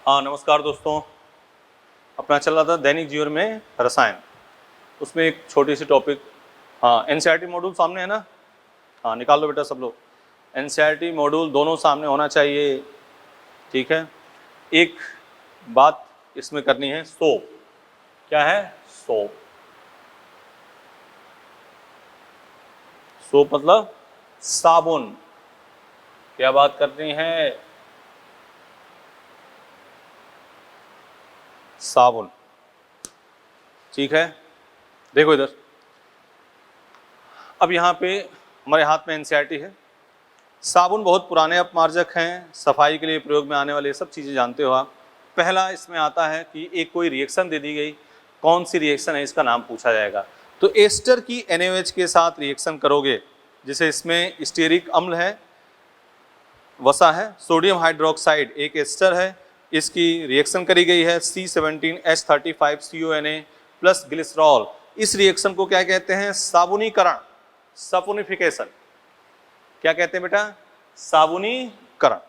हाँ नमस्कार दोस्तों, अपना चल रहा था दैनिक जीवन में रसायन। उसमें एक छोटी सी टॉपिक, हाँ एनसीईआरटी मॉड्यूल सामने है ना। हाँ निकाल लो बेटा सब लोग, एनसीईआरटी मॉड्यूल दोनों सामने होना चाहिए। ठीक है, एक बात इसमें करनी है, सोप। क्या है? सोप। सोप मतलब साबुन। क्या बात करनी है? साबुन। ठीक है, देखो इधर, अब यहाँ पे हमारे हाथ में एनसीईआरटी है। साबुन बहुत पुराने अपमार्जक हैं, सफाई के लिए प्रयोग में आने वाले सब चीज़ें जानते हो आप। पहला इसमें आता है कि एक कोई रिएक्शन दे दी गई, कौन सी रिएक्शन है इसका नाम पूछा जाएगा। तो एस्टर की NaOH के साथ रिएक्शन करोगे, जैसे इसमें स्टीयरिक अम्ल है, वसा है, सोडियम हाइड्रोक्साइड एक एस्टर है, इसकी रिएक्शन करी गई है C17H35CONA प्लस ग्लिसरॉल। इस रिएक्शन को क्या कहते हैं? साबुनीकरण, सपोनिफिकेशन। क्या कहते हैं बेटा? साबुनीकरण।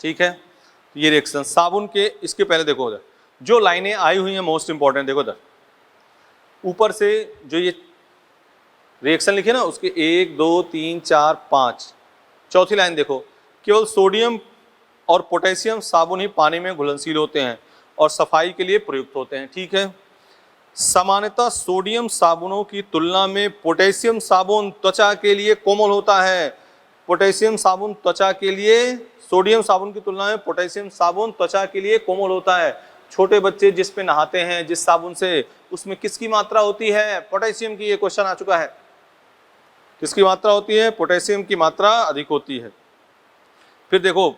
ठीक है, ये रिएक्शन साबुन के, इसके पहले देखो उधर जो लाइनें आई हुई हैं मोस्ट इंपॉर्टेंट, देखो उधर ऊपर से जो ये रिएक्शन लिखे ना, उसके 1 2 3 4 5, चौथी लाइन देखो, केवल सोडियम और पोटेशियम साबुन ही पानी में घुलनशील होते हैं और सफाई के लिए प्रयुक्त होते हैं। ठीक है, सामान्यतः सोडियम साबुनों की तुलना में पोटेशियम साबुन त्वचा के लिए कोमल होता है। पोटेशियम साबुन त्वचा के लिए, सोडियम साबुन की तुलना में पोटेशियम साबुन त्वचा के लिए कोमल होता है। छोटे बच्चे जिस पे नहाते हैं जिस साबुन से, उसमें किसकी मात्रा होती है? पोटेशियम की। ये क्वेश्चन आ चुका है। किसकी मात्रा होती है? पोटेशियम की मात्रा अधिक होती है। फिर देखो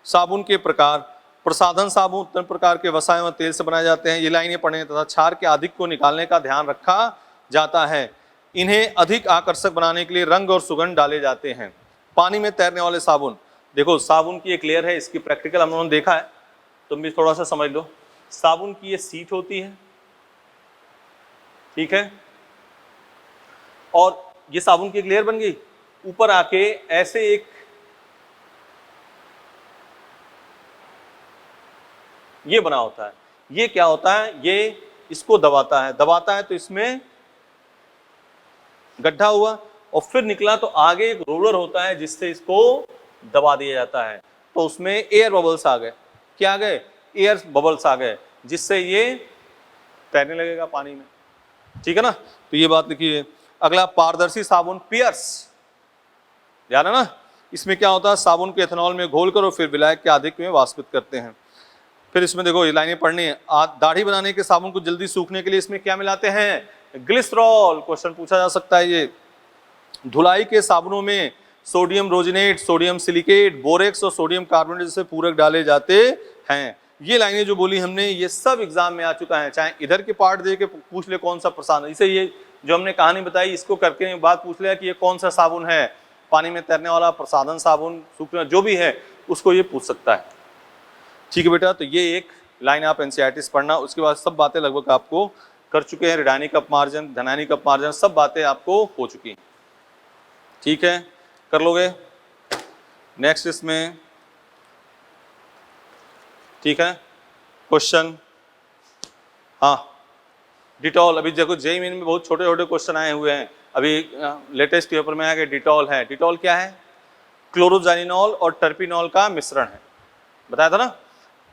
साबुन के प्रकार, प्रसाधन साबुन उत्तम प्रकार के वसा एवं तेल से बनाए जाते हैं, ये लाइनें पढ़ें, तथा क्षार के अधिक को निकालने का ध्यान रखा जाता है। इन्हें अधिक आकर्षक बनाने के लिए रंग और सुगंध डाले जाते हैं। पानी में तैरने वाले साबुन, देखो साबुन की एक लेयर है, इसकी प्रैक्टिकल हम लोगों ने देखा है, तुम भी थोड़ा सा समझ लो। साबुन की ये सीट होती है, ठीक है, और ये साबुन की एक लेयर बन गई, ऊपर आके ऐसे एक ये बना होता है। ये क्या होता है? ये इसको दबाता है, दबाता है तो इसमें गड्ढा हुआ और फिर निकला, तो आगे एक रोलर होता है जिससे इसको दबा दिया जाता है, तो उसमें एयर बबल्स आ गए। क्या आ गए? एयर बबल्स आ गए, जिससे ये तैरने लगेगा पानी में। ठीक है ना, तो ये बात लिखिए। अगला पारदर्शी साबुन, पियर्स, याद है ना। इसमें क्या होता है? साबुन को एथेनॉल में घोलकर और फिर विलायक के अधिक में वाष्पित करते हैं। फिर इसमें देखो ये लाइनें पढ़नी है। दाढ़ी बनाने के साबुन को जल्दी सूखने के लिए इसमें क्या मिलाते हैं? ग्लिसरॉल। क्वेश्चन पूछा जा सकता है ये। धुलाई के साबुनों में सोडियम रोजिनेट, सोडियम सिलिकेट, बोरेक्स और सोडियम कार्बोनेट जैसे पूरक डाले जाते हैं। ये लाइनें जो बोली हमने, ये सब एग्जाम में आ चुका है, चाहे इधर के पार्ट दे के पूछ ले कौन सा प्रसाधन, इसे ये जो हमने कहानी बताई इसको करके बात पूछ लिया कि ये कौन सा साबुन है, पानी में तैरने वाला, प्रसाधन साबुन, सूखना, जो भी है उसको ये पूछ सकता है। ठीक है बेटा, तो ये एक लाइन आप एनसीईआरटी से पढ़ना। उसके बाद सब बातें लगभग आपको कर चुके हैं, ऋणायनिक अपमार्जन, धनायनिक अपमार्जन, सब बातें आपको हो चुकी। ठीक है, कर लोगे। नेक्स्ट इसमें, ठीक है, क्वेश्चन, हाँ डिटॉल। अभी देखो जेईई मेन में बहुत छोटे छोटे क्वेश्चन आए हुए हैं, अभी लेटेस्ट पेपर में आगे डिटॉल है। डिटॉल क्या है? क्लोरोजाइनिनॉल और टर्पिनॉल का मिश्रण है, बताया था ना।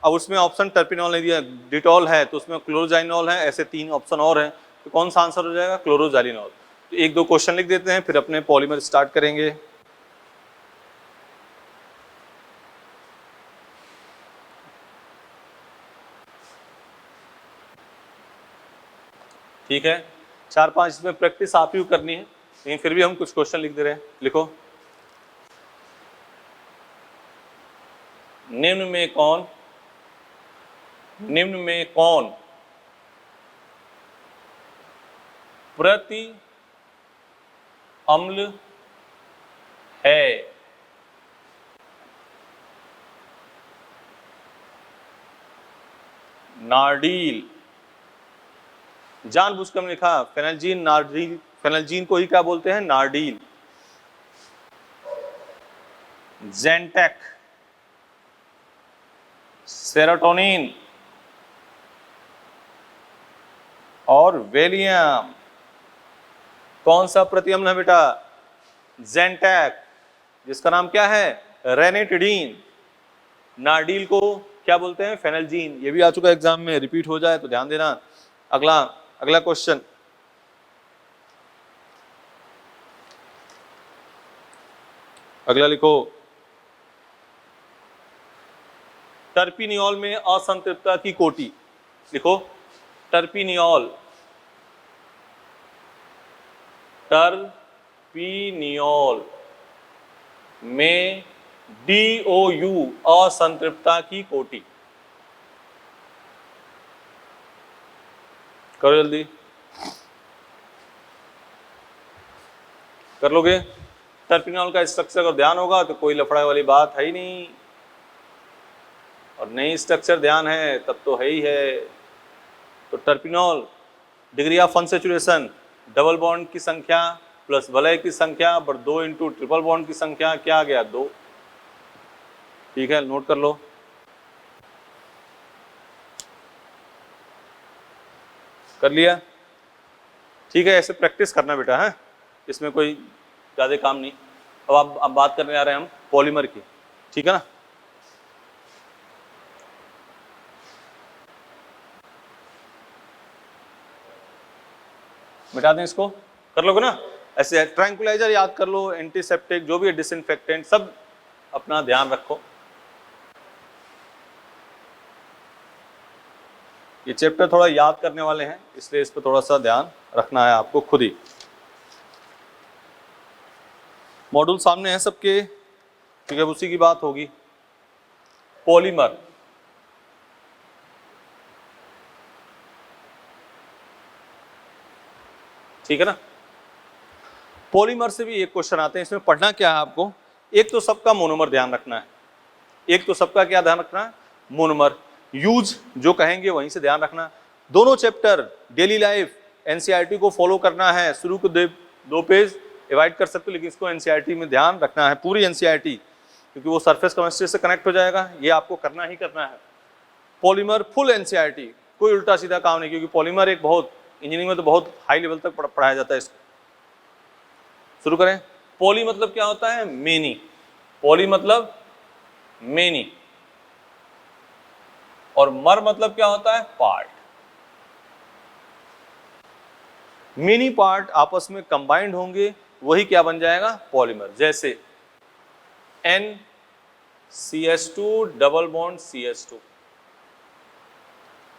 अब उसमें ऑप्शन टर्पिनॉल नहीं दिया, डिटॉल है, तो उसमें क्लोरोजाइनिनॉल है, ऐसे 3 ऑप्शन और हैं, तो कौन सा आंसर हो जाएगा? क्लोरोजाइनिनॉल। तो 1 2 क्वेश्चन लिख देते हैं, फिर अपने पॉलीमर स्टार्ट करेंगे। ठीक है, 4 5 इसमें प्रैक्टिस आप ही करनी है, लेकिन फिर भी हम कुछ क्वेश्चन लिख दे रहे हैं। लिखो, निम्न में कौन प्रति अम्ल है? नार्डील। जानबूझकर हमने लिखा फेनल्जीन, नार्डील। फेनल्जीन को ही क्या बोलते हैं? नार्डील। जेंटेक, सेरोटोनिन और वेलियम। कौन सा प्रतिअम्ल है बेटा? ज़ेंटैक, जिसका नाम क्या है? रेनिटिडीन। नार्डिल को क्या बोलते हैं? फेनल्जीन। ये भी आ चुका एग्जाम में, रिपीट हो जाए तो ध्यान देना। अगला क्वेश्चन, अगला लिखो। टर्पिनियोल में असंतृप्तता की कोटि लिखो। टर्पिनियोल में DOU असंतृप्तता की कोटि। करो जल्दी, कर लोगे? टर्पिनॉल का स्ट्रक्चर अगर ध्यान होगा तो कोई लफड़ा वाली बात है ही नहीं, और नहीं स्ट्रक्चर ध्यान है तब तो है ही है। तो terpineol degree of unsaturation, double bond की संख्या प्लस वलय की संख्या पर 2 इंटू ट्रिपल बॉन्ड की संख्या, क्या आ गया? 2। ठीक है, नोट कर लो। कर लिया? ठीक है, ऐसे प्रैक्टिस करना बेटा है, इसमें कोई ज़्यादा काम नहीं। अब बात करने आ रहे हैं हम पॉलीमर की, ठीक है ना। मिटा दें इसको, कर लोगे ना? ऐसे ट्रैंकुलाइजर याद कर लो, एंटीसेप्टिक जो भी है, डिसइंफेक्टेंट, सब अपना ध्यान रखो। ये चैप्टर थोड़ा याद करने वाले हैं, इसलिए इस पर थोड़ा सा ध्यान रखना है आपको खुद ही। मॉड्यूल सामने है सबके, ठीक है, उसी की बात होगी। पॉलीमर, ठीक है ना। पॉलीमर से भी एक क्वेश्चन आते हैं, इसमें पढ़ना क्या है आपको? एक तो सबका मोनोमर ध्यान रखना है, एक तो सबका क्या ध्यान रखना है? मोनोमर। यूज जो कहेंगे वहीं से ध्यान रखना। दोनों चैप्टर डेली लाइफ एनसीईआरटी को फॉलो करना है। शुरू के 2 पेज अवॉइड कर सकते हो, लेकिन इसको एनसीईआरटी में ध्यान रखना है, पूरी एनसीईआरटी, क्योंकि वो सरफेस केमिस्ट्री से कनेक्ट हो जाएगा। ये आपको करना ही करना है। पॉलीमर फुल एनसीईआरटी, कोई उल्टा सीधा काम नहीं, क्योंकि पॉलीमर एक बहुत इंजीनियरिंग में तो बहुत हाई लेवल तक पढ़ाया जाता है इसको। शुरू करें। पॉली मतलब क्या होता है? मेनी। पॉली मतलब मेनी, और मर मतलब क्या होता है? पार्ट। मेनी पार्ट आपस में कंबाइंड होंगे, वही क्या बन जाएगा? पॉलीमर। जैसे NCH2 डबल बॉन्ड CH2,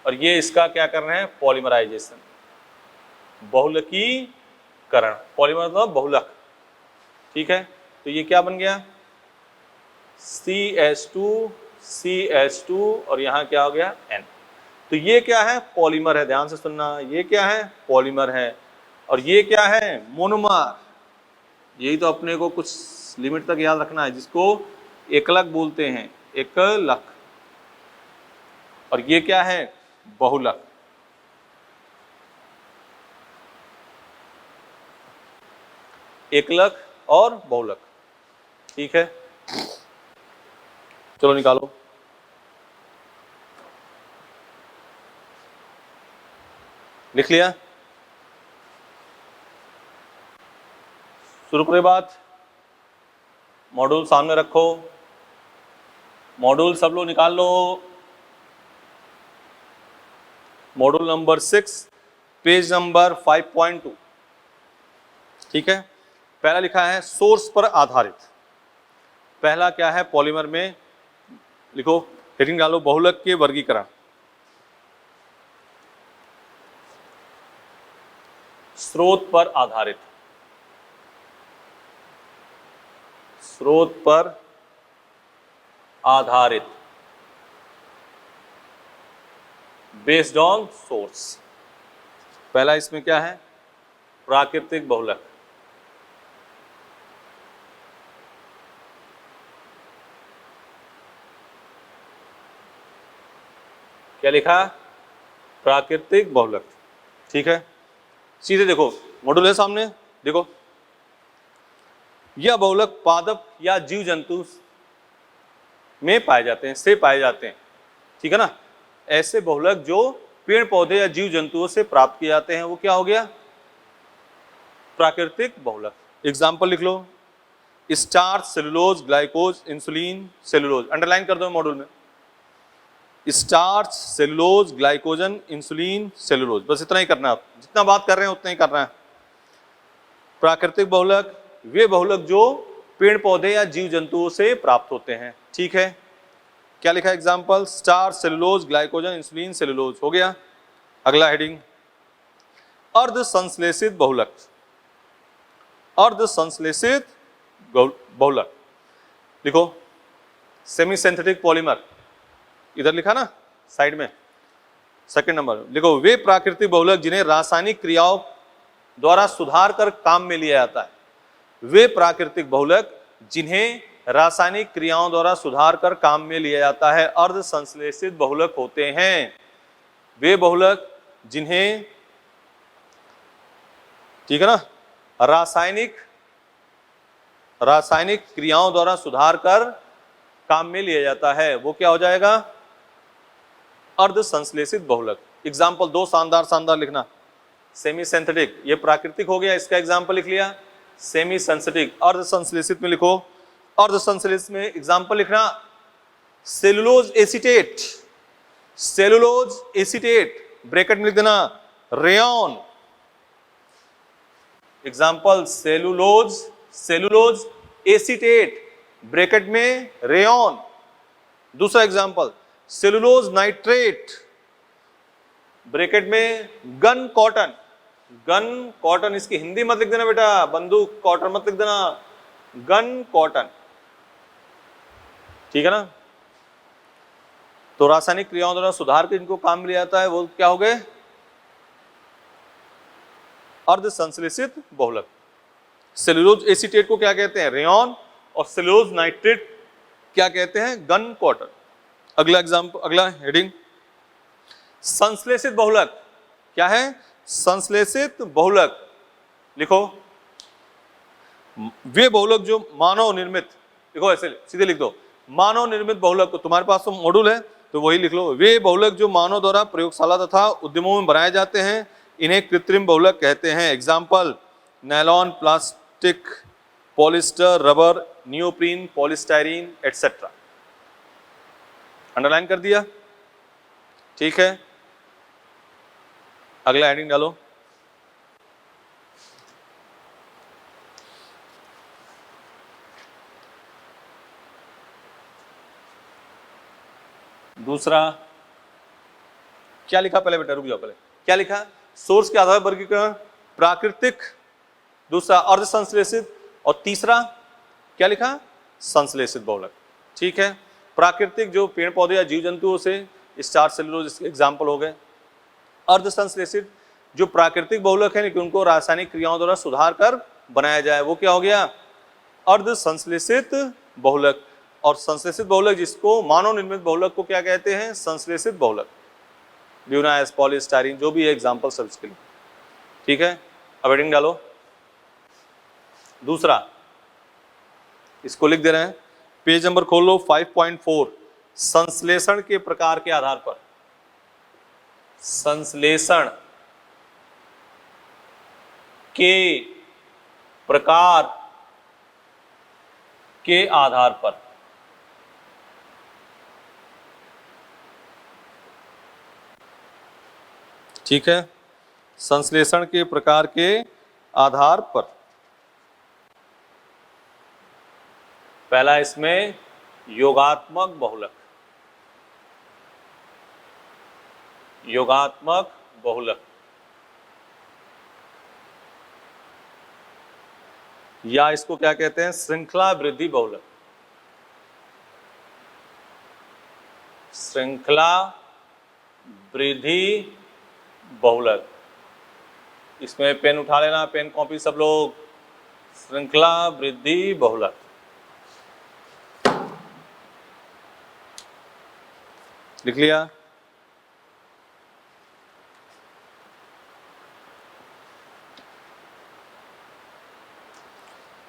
और ये इसका क्या कर रहे हैं? पॉलीमराइजेशन, बहुलकीकरण। पॉलीमर मतलब बहुलक, ठीक है। तो ये क्या बन गया? CH2 और यहां क्या हो गया? N। तो ये क्या है? पॉलीमर है। ध्यान से सुनना, ये क्या है? पॉलीमर है। और ये क्या है? मोनोमर। यही तो अपने को कुछ लिमिट तक याद रखना है, जिसको एकलक बोलते हैं, एकलक। और ये क्या है? बहुलक। एकलक और बहुलक, ठीक है। चलो निकालो। लिख लिया? शुरू करें बात। मॉड्यूल सामने रखो, मॉड्यूल सब लोग निकाल लो। मॉड्यूल नंबर 6 पेज नंबर 5.2, ठीक है। पहला लिखा है सोर्स पर आधारित। पहला क्या है? पॉलीमर में लिखो, हेडिंग डालो, बहुलक के वर्गीकरण। स्रोत पर आधारित, स्रोत पर आधारित, बेस्ड ऑन सोर्स। पहला इसमें क्या है? प्राकृतिक बहुलक। क्या लिखा? प्राकृतिक बहुलक, ठीक है। सीधे देखो, मॉड्यूल है सामने, देखो। यह बहुलक पादप या जीव जंतु में पाए जाते हैं, से पाए जाते हैं। ठीक है ना। ऐसे बहुलक जो पेड़ पौधे या जीव जंतुओं से प्राप्त किए जाते हैं वो क्या हो गया, प्राकृतिक बहुलक। एग्जाम्पल लिख लो, starch, cellulose, glycogen, insulin, cellulose. Underline कर दो मॉड्यूल में, starch, cellulose, glycogen, insulin, cellulose. बस इतना ही करना है, आप जितना बात कर रहे हैं उतना ही करना है। प्राकृतिक बहुलक वे बहुलक जो पेड़ पौधे या जीव जंतुओं से प्राप्त होते हैं। ठीक है, क्या लिखा है example, starch, cellulose, glycogen, insulin, cellulose हो गया। अगला हेडिंग, अर्ध संश्लेषित बहुलक। अर्ध संश्लेषित बहुलक लिखो, सेमी सिंथेटिक पॉलीमर, इधर लिखा ना साइड में, सेकंड नंबर लिखो, वे प्राकृतिक बहुलक जिन्हें रासायनिक क्रियाओं द्वारा सुधार कर काम में लिया जाता है। वे प्राकृतिक बहुलक जिन्हें रासायनिक क्रियाओं द्वारा सुधार कर काम में लिया जाता है अर्ध संश्लेषित बहुलक होते हैं। वे बहुलक जिन्हें, ठीक है ना, रासायनिक क्रियाओं द्वारा सुधार कर काम में लिया जाता है वो क्या हो जाएगा, अर्ध संश्लेषित बहुलक। एग्जाम्पल दो शानदार लिखना, सेमी सिंथेटिक ये प्राकृतिक हो गया, इसका एग्जाम्पल लिख लिया, सेमी सिंथेटिक। अर्ध संश्लेषित में लिखो, अर्ध संश्लेषित में एग्जाम्पल लिखना, cellulose acetate, cellulose acetate bracket में लिख देना, rayon. Example cellulose acetate bracket में रेयन। दूसरा एग्जाम्पल सेलुलोज नाइट्रेट ब्रैकेट में गन कॉटन, इसकी हिंदी मत लिख देना बेटा, बंदूक कॉटन मत लिख देना, गन कॉटन। ठीक है ना। तो रासायनिक क्रियाओं द्वारा सुधार के इनको काम लिया जाता है वो क्या हो गए, अर्ध संश्लेषित बहुलक। सेलुलोज एसीटेट को क्या कहते हैं, रेयन, और सेलुलोज नाइट्रेट क्या कहते हैं, गन कॉटन। अगला एग्जाम्पल, अगला हेडिंग, संश्लेषित बहुलक। क्या है, संश्लेषित बहुलक लिखो, वे बहुलक जो मानव निर्मित, लिखो ऐसे सीधे लिख दो, मानव निर्मित बहुलक। तो तुम्हारे पास तो मॉड्यूल है तो वही लिख लो, वे बहुलक जो मानव द्वारा प्रयोगशाला तथा उद्यमों में बनाए जाते हैं इन्हें कृत्रिम बहुलक कहते हैं। Example nylon, plastic, polyester, rubber, neoprene, polystyrene etcetera. Underline कर दिया, ठीक है। अगला हेडिंग डालो, दूसरा क्या लिखा, पहले बेटा रुक जाओ, पहले क्या लिखा, सोर्स के आधार पर वर्गीकरण, प्राकृतिक, दूसरा अर्ध संश्लेषित, और तीसरा क्या लिखा, संश्लेषित बहुलक। ठीक है, प्राकृतिक जो पेड़ पौधे या जीव जंतुओं से, स्टार्च, सेलुलोज एग्जाम्पल हो गए। अर्ध संश्लेषित जो प्राकृतिक बहुलक है लेकिन उनको रासायनिक क्रियाओं द्वारा सुधार कर बनाया जाए वो क्या हो गया, अर्ध संश्लेषित बहुलक। और संश्लेषित बहुलक जिसको मानव निर्मित बहुलक को क्या कहते हैं, संश्लेषित बहुलक। ल्यूनास, पॉलीस्टाइरीन जो भी है एग्जाम्पल सब इसके लिए। ठीक है, अब हेडिंग डालो, दूसरा इसको लिख दे रहे हैं, पेज नंबर खोल लो 5.4, संश्लेषण के प्रकार के आधार पर, संश्लेषण के प्रकार के आधार पर। ठीक है, संश्लेषण के प्रकार के आधार पर पहला इसमें योगात्मक बहुलक, योगात्मक बहुलक या इसको क्या कहते हैं, श्रृंखला वृद्धि बहुलक। श्रृंखला वृद्धि बहुलक, इसमें पेन उठा लेना, पेन कॉपी सब लोग। श्रृंखला वृद्धि बहुलक, लिख लिया।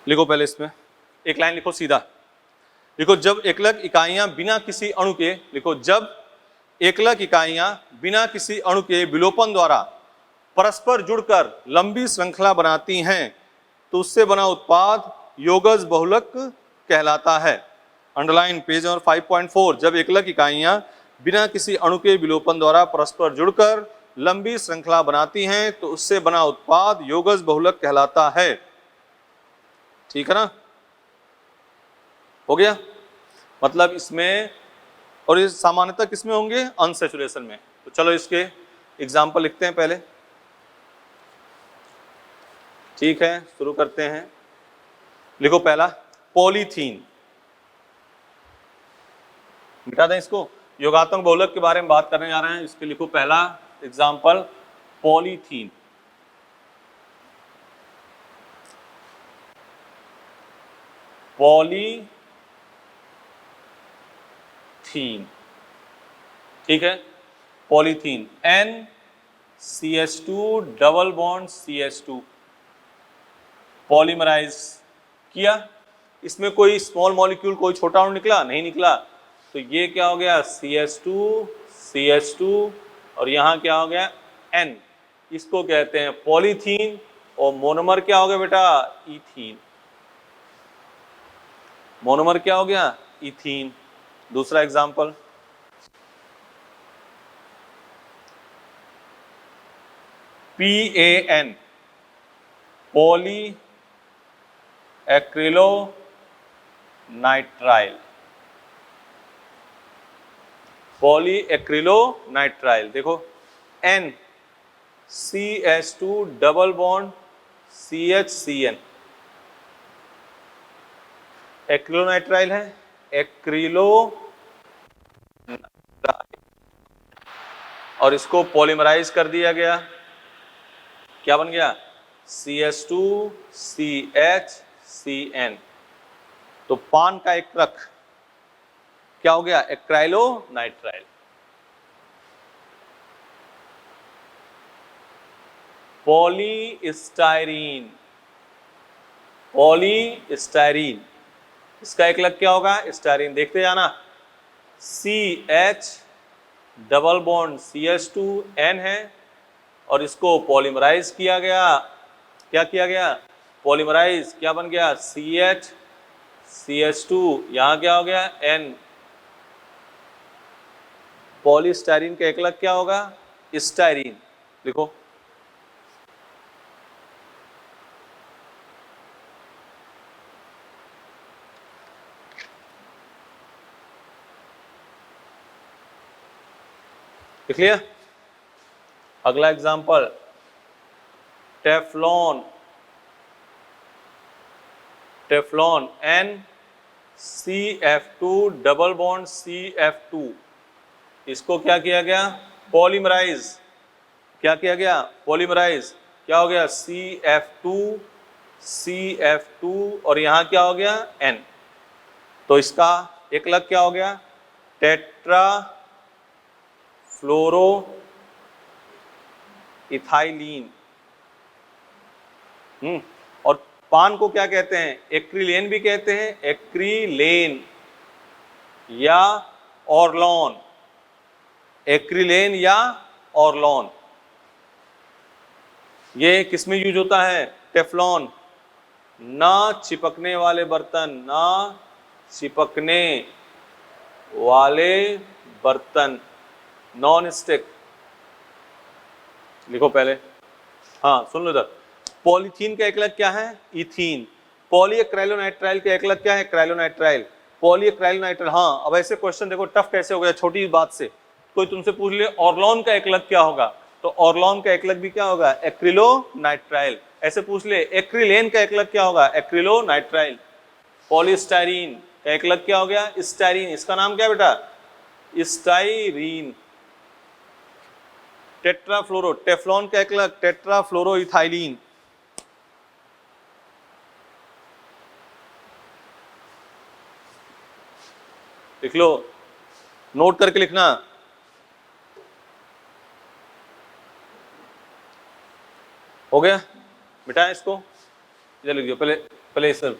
लिखो पहले इसमें एक लाइन लिखो सीधा, लिखो जब एकलक इकाइयां बिना किसी अणु के, लिखो जब एकलक इकाइयां बिना किसी अणु के विलोपन द्वारा परस्पर जुड़कर लंबी श्रृंखला बनाती हैं तो उससे बना उत्पाद योगज बहुलक कहलाता है। Underline page number 5.4। जब एकलक इकाइयां बिना किसी अणु के विलोपन द्वारा परस्पर जुड़कर लंबी श्रृंखला बनाती हैं तो उससे बना उत्पाद योगज बहुलक कहलाता है। ठीक है ना, हो गया। मतलब इसमें, और ये सामान्यतः किसमें होंगे, अनसैचुरेशन में। तो चलो इसके एग्जाम्पल लिखते हैं पहले। ठीक है, शुरू करते हैं। लिखो पहला पॉलीथीन, मिटा दें इसको। योगात्मक बहुलक के बारे में बात करने जा रहे हैं, इसके लिखो पहला एग्जाम्पल पॉलीथीन। पॉलीथीन, ठीक है, polythene NCH2 double bond CH2 polymerase किया। इसमें कोई स्मॉल मॉलिक्यूल, कोई छोटा अणु निकला? नहीं निकला। तो ये क्या हो गया, CH2 और यहाँ क्या हो गया, N। इसको कहते हैं पॉलीथीन। और मोनोमर क्या हो गया बेटा, इथीन। मोनोमर क्या हो गया, इथीन। दूसरा example PAN poly acrylonitrile. Poly acrylonitrile, देखो N CH2 double bond CHCN, acrylonitrile है, एक्रिलो, और इसको पॉलीमराइज कर दिया गया। क्या बन गया, CH2 CHCN। तो पान का एक ट्रक क्या हो गया, एक्राइलोनाइट्राइल। पॉलीस्टाइरीन, पॉलीस्टाइरीन, इसका एक लग क्या होगा, स्टाइरीन। देखते जाना, CH डबल बॉन्ड CH2N है और इसको पॉलीमराइज किया गया। क्या किया गया, पॉलीमराइज। क्या बन गया, CH2, यहां क्या हो गया, N। पॉलीस्टाइरीन का एक लग क्या होगा, स्टाइरीन। लिखो लिख लिया। अगला example Teflon, Teflon NCF2 double bond CF2। इसको क्या किया गया, पॉलीमराइज। क्या किया गया, पॉलीमराइज। क्या हो गया, CF2 और यहां क्या हो गया, N। तो इसका एक लग क्या हो गया, टेट्रा फ्लोरो इथाइलीन। और पान को क्या कहते हैं, एक्रिलेन भी कहते हैं, एक्रिलेन या ऑर्लॉन, एक्रिलेन या ऑर्लॉन। ये किसमें यूज होता है, टेफ्लॉन। ना चिपकने वाले बर्तन, ना चिपकने वाले बर्तन, नॉन स्टिक। लिखो पहले, हाँ सुन लो इधर। पॉलीथीन का एकलक क्या है, इथीन। पॉलीएक्राइलोनाइट्राइल का एकलक क्या है, एक्राइलोनाइट्राइल। पॉलीएक्राइलोनाइट्राइल, हाँ। अब ऐसे क्वेश्चन देखो टफ कैसे हो गया, छोटी बात से कोई तुमसे पूछ ले ऑर्लॉन का एकलक क्या होगा, तो ऑर्लॉन का एकलक भी क्या होगा, एक्रिलोनाइट्राइल। ऐसे पूछ ले एक्रिलेन का एकलक क्या होगा, एक्रिलोनाइट्राइल। पॉलीस्टाइरीन का एकलक क्या हो गया, स्टाइरीन। इसका नाम क्या है बेटा, स्टाइरीन। टेट्राफ्लोरो, टेफ्लॉन का एकलक टेट्राफ्लोरोइथाइलीन। लिख लो, नोट करके लिखना। हो गया, मिटाएं इसको, इधर लिख दो पहले, पहले सर।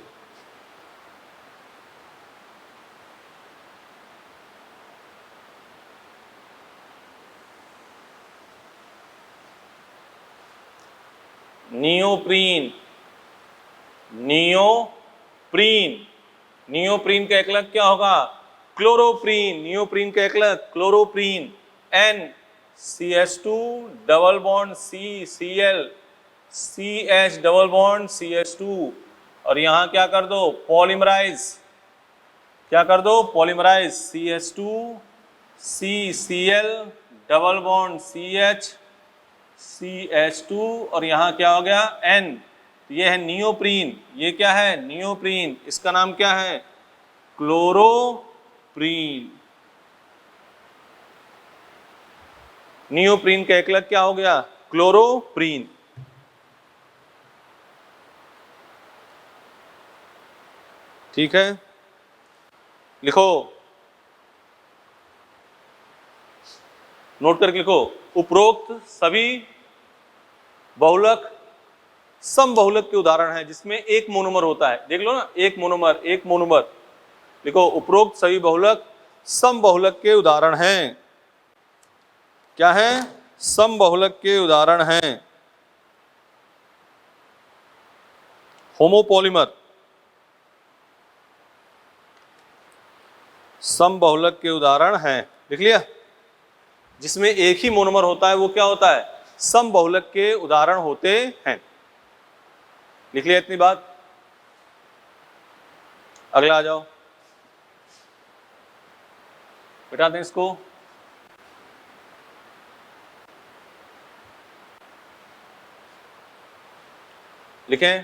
नियोप्रीन, नियोप्रीन, नियोप्रीन का एकलक क्या होगा? क्लोरोप्रीन, नियोप्रीन का एकलक chloroprene. N CH2 double bond Cl, CH double bond CH2, और यहां क्या कर दो? पॉलीमराइज, क्या कर दो? Polymerise, CH2 Cl double bond CH, CH2, और यहां क्या हो गया? N। ये है नियोप्रीन, ये क्या है? नियोप्रीन, इसका नाम क्या है? क्लोरोप्रीन। नियोप्रीन का एकलक क्या हो गया? क्लोरोप्रीन। ठीक है, लिखो, नोट करके लिखो। उपरोक्त सभी बहुलक समबहुलक के उदाहरण हैं जिसमें एक मोनोमर होता है। देख लो ना, एक मोनोमर, एक मोनोमर। लिखो, उपरोक्त सभी बहुलक समबहुलक के उदाहरण हैं। क्या है? समबहुलक के उदाहरण हैं। होमोपॉलीमर समबहुलक के उदाहरण हैं, लिख लिया? जिसमें एक ही मोनोमर होता है वो क्या होता है? समबहुलक के उदाहरण होते हैं। लिख लिया इतनी बात? अगला आ जाओ, बिठा दें इसको। लिखें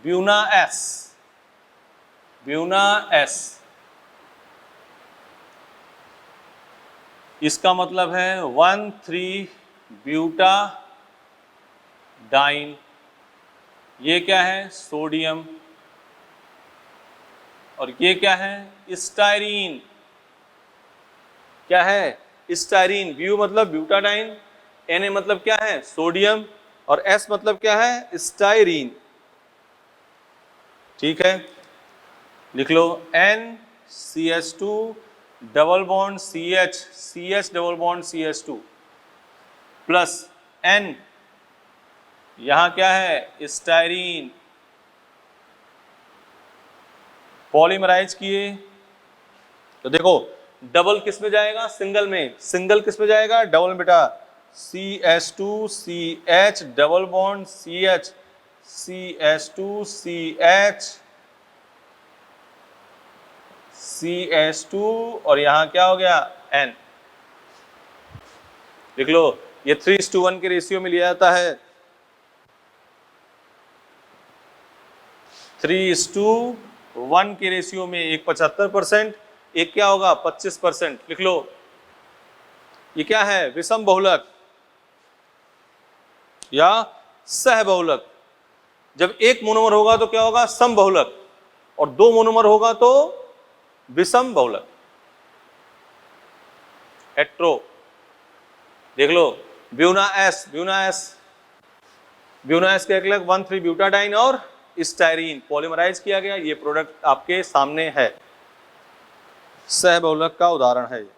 ब्यूना एस, ब्यूना एस, इसका मतलब है 1,3 ब्यूटाडाइन। ये क्या है? सोडियम। और ये क्या है? स्टाइरीन। क्या है? स्टाइरीन। ब्यू मतलब ब्यूटाडाइन, Na मतलब क्या है? सोडियम, और S मतलब क्या है? स्टाइरीन। ठीक है, लिख लो NCH2 double bond CH, CH double bond CH2 plus N, यहां क्या है? स्टाइरीन। पॉलीमराइज किए तो देखो, डबल किस में जाएगा? सिंगल में। सिंगल किस में जाएगा? डबल में बेटा। CH2 CH double bond CH, CH2 CH, CH2, और यहां क्या हो गया? N। लिख लो, ये 3:1 के रेशियो में लिया जाता है। 3:1 के रेशियो में एक 75%, एक क्या होगा? 25%। लिख लो, ये क्या है? विषम बहुलक या सहबहुलक। जब एक मोनोमर होगा तो क्या होगा? समबहुलक, और दो मोनोमर होगा तो विषम बहुलक, हेट्रो। देख लो, Buna S, Buna S, Buna S के एकलक 1,3 ब्यूटाडाइन और स्टाइरीन। पॉलीमराइज किया गया, ये प्रोडक्ट आपके सामने है, सहबहुलक का उदाहरण है ये।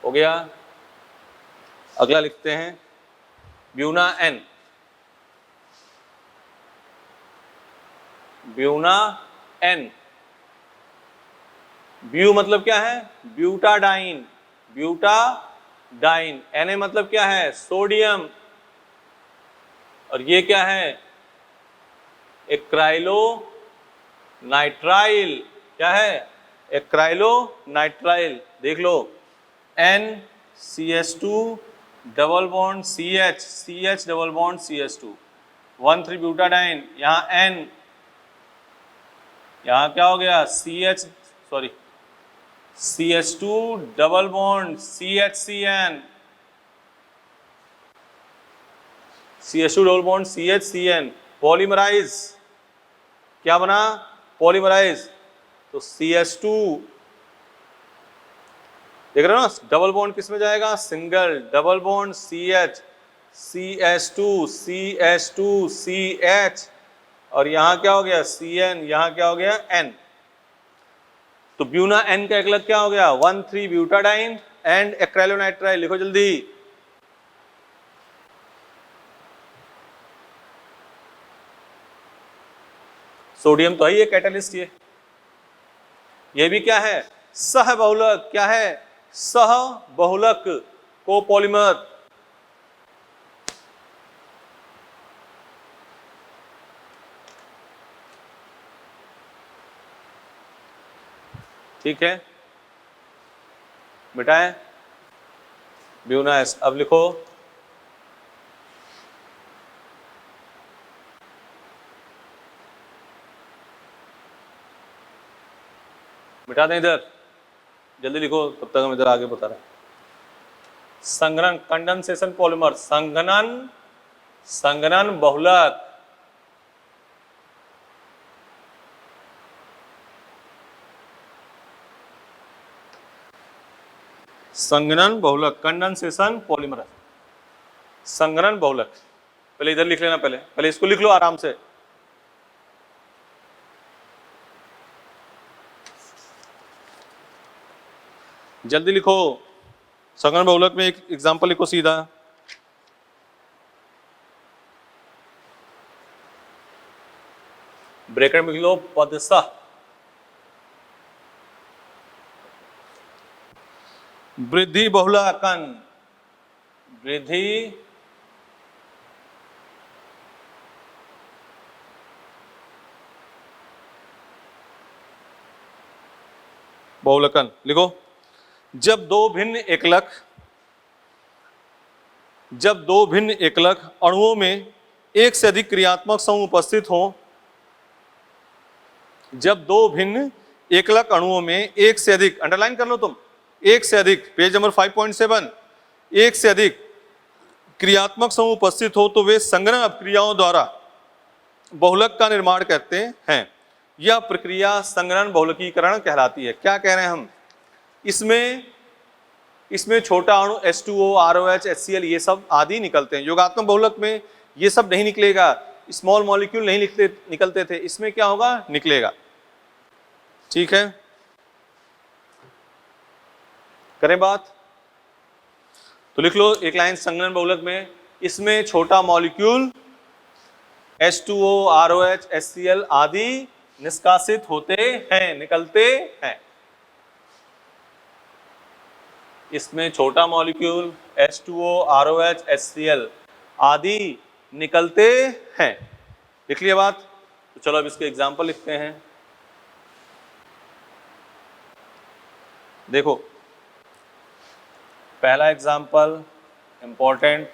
हो गया? अगला लिखते हैं ब्यूना एन, ब्यूना एन। ब्यू मतलब क्या है? Butadiene, butadiene. Na मतलब क्या है? सोडियम, और ये क्या है? Acrylonitrile. क्या है? Acrylonitrile. देख लो, NCH2 double bond CH, CH double bond CH2, 1,3 butadiene. यहाँ N, यहाँ क्या हो गया? CH, sorry, CH2 double bond CHCN, CH2 double bond CHCN। Polymerise, क्या बना? पॉलीमराइज। तो CH2, देख रहे हो ना, डबल बॉन्ड किस में जाएगा? Single. Double bond CH, CH2 CH2 CH, और यहां क्या हो गया CN, यहां क्या हो गया N। तो ब्यूना N का एकलक क्या हो गया 1,3 ब्यूटाडाइन एंड एक्रेलोनाइट्राइल। लिखो जल्दी। सोडियम तो है ये कैटालिस्ट। ये भी क्या है सह बहुलक। क्या है सह बहुलक कोपॉलीमर। ठीक है बेटा है ब्यूना एस। अब लिखो मिटा दें इधर, जल्दी लिखो तब तक हम इधर आगे बता रहे हैं। संघनन कंडेंसेशन पॉलीमर, संघनन बहुलक। संघनन बहुलक कंडेंसेशन पॉलीमर, संघनन बहुलक। पहले इधर लिख लेना, पहले इसको लिख लो आराम से। जल्दी लिखो। संघनन बहुलक में एक एग्जांपल लिखो सीधा। ब्रैकेट में लिख लो पदसः, वृद्धि बहुलकन, वृद्धि बहुलकन। लिखो जब दो भिन्न एकलक अणुओं में एक से अधिक क्रियात्मक समूह उपस्थित हो, जब दो भिन्न एकलक अणुओं में एक से अधिक, अंडरलाइन कर लो तुम, एक से अधिक, पेज नंबर 5.7, एक से अधिक क्रियात्मक समूह उपस्थित हो तो वे संघनन अपक्रियाओं द्वारा बहुलक का निर्माण करते हैं। यह प्रक्रिया संघनन बहुलकीकरण कहलाती है। क्या कह रहे हैं हम इसमें छोटा अणु H2O, ROH, HCl ये सब आदि निकलते हैं। योगात्मक बहुलक में ये सब नहीं निकलेगा, स्मॉल मॉलिक्यूल नहीं निकलते थे, इसमें क्या होगा निकलेगा। ठीक है करें बात। तो लिख लो एक लाइन संघनन बहुलक में इसमें छोटा मॉलिक्यूल H2O, ROH, HCl आदि निष्कासित होते हैं, निकलते हैं। इसमें छोटा मॉलिक्यूल H2O, ROH, HCl आदि निकलते हैं। लिख लिया बात। तो चलो अब इसके एग्जाम्पल लिखते हैं। देखो पहला एग्जाम्पल इंपॉर्टेंट,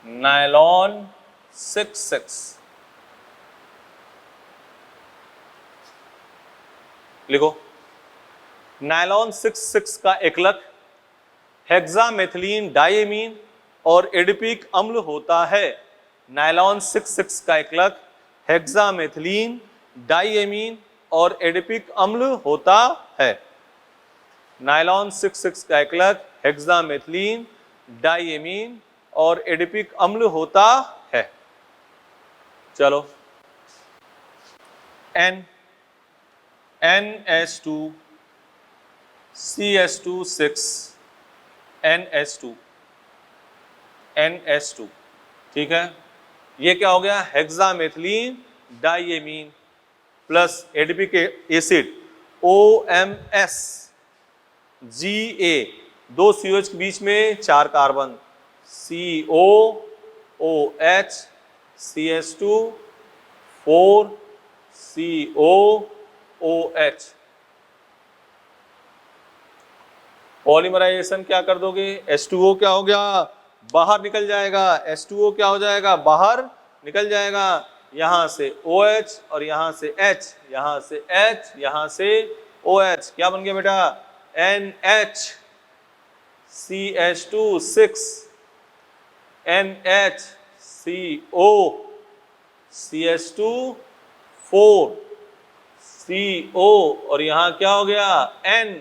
नायलॉन 6,6। लिखो नायलॉन 6,6 का एकलक हेक्सामेथिलीन डाइएमीन और एडिपिक अम्ल होता है। नायलॉन 6,6 का एकलक हेक्सामेथिलीन डाइएमीन और एडिपिक अम्ल होता है। नायलॉन 6,6 का एकलक हेक्सामेथिलीन डाइएमीन और एडिपिक अम्ल होता है। चलो NH2 CH2 6 NH2 ठीक है। ये क्या हो गया hexamethylene diamine plus adipic acid OMS Ga, दो COH के बीच में 4 carbon COOH CH2 4 COOH। Polymerisation क्या कर दोगे, H2O क्या हो गया बाहर निकल जाएगा, H2O क्या हो जाएगा बाहर निकल जाएगा। यहां से OH और यहां से H, यहां से H, यहां से OH, क्या बन गया बेटा NH CH2 6 NH CO CH2 4 CO और यहां क्या हो गया N।